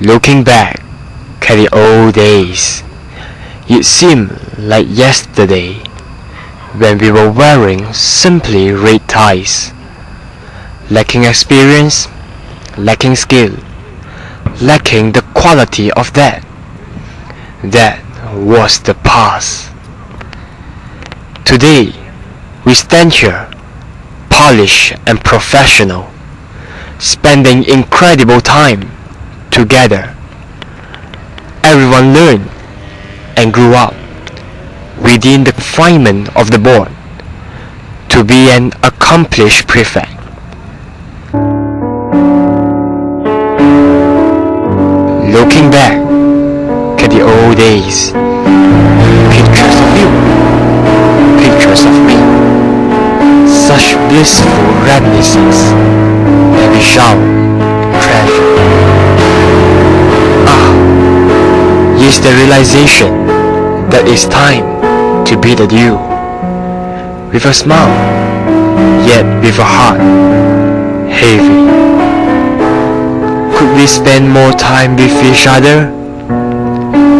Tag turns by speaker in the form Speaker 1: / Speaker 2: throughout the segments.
Speaker 1: Looking back at the old days, it seemed like yesterday when we were wearing simply red ties, lacking experience, lacking skill, lacking the quality of that. That was the past. Today, we stand here, polished and professional, spending incredible time together. Everyone learned and grew up within the confinement of the board to be an accomplished prefect. Looking back at the old days, pictures of you, pictures of me, such blissful reminiscence that we shall treasure. Is the realization that it's time to bid adieu, with a smile, yet with a heart heavy. Could we spend more time with each other?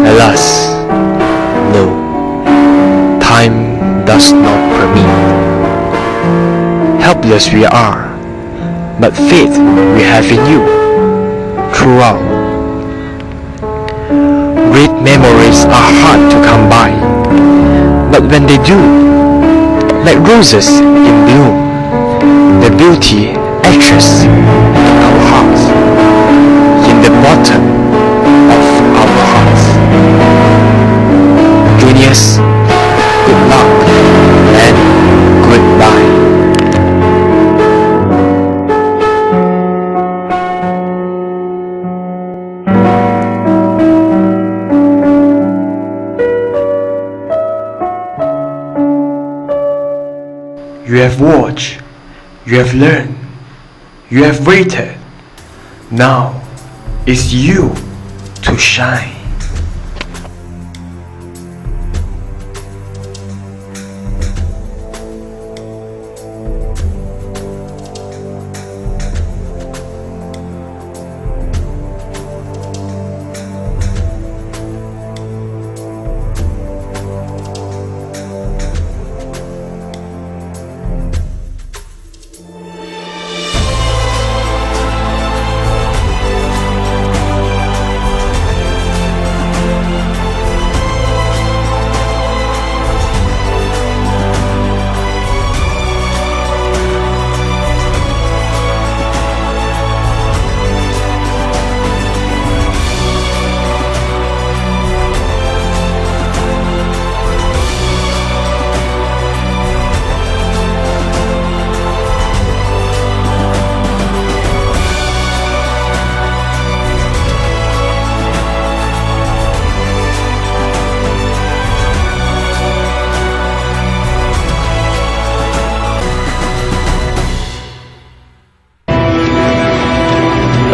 Speaker 1: Alas, no, time does not permit. Helpless we are, but faith we have in you throughout. Great memories are hard to come by, but when they do, like roses in bloom, the beauty etches in our hearts, in the bottom of our hearts. Juniors, good luck and goodbye. You have watched, you have learned, you have waited. Now it's you to shine.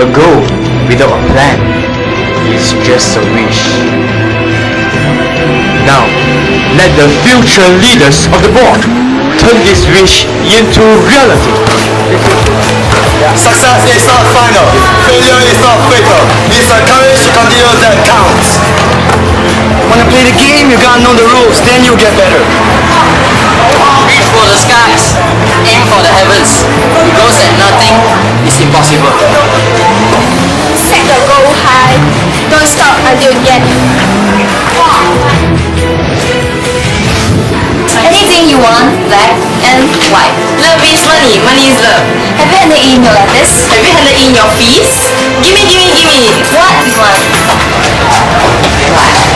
Speaker 1: A goal without a plan is just a wish. Now, let the future leaders of the board turn this wish into reality.
Speaker 2: Success is not final. Failure is not fatal. It's the courage to continue that counts. Wanna play the game? You gotta know the rules, then you get better.
Speaker 3: Reach for the skies, aim for the heavens, because that nothing is impossible.
Speaker 4: Set the goal high, don't stop until you get it.
Speaker 3: Anything you want, black and white. Love is money, money is love.
Speaker 4: Have you handed in your letters?
Speaker 3: Have you handed in your fees? Gimme, gimme, gimme.
Speaker 4: What you want?
Speaker 3: What?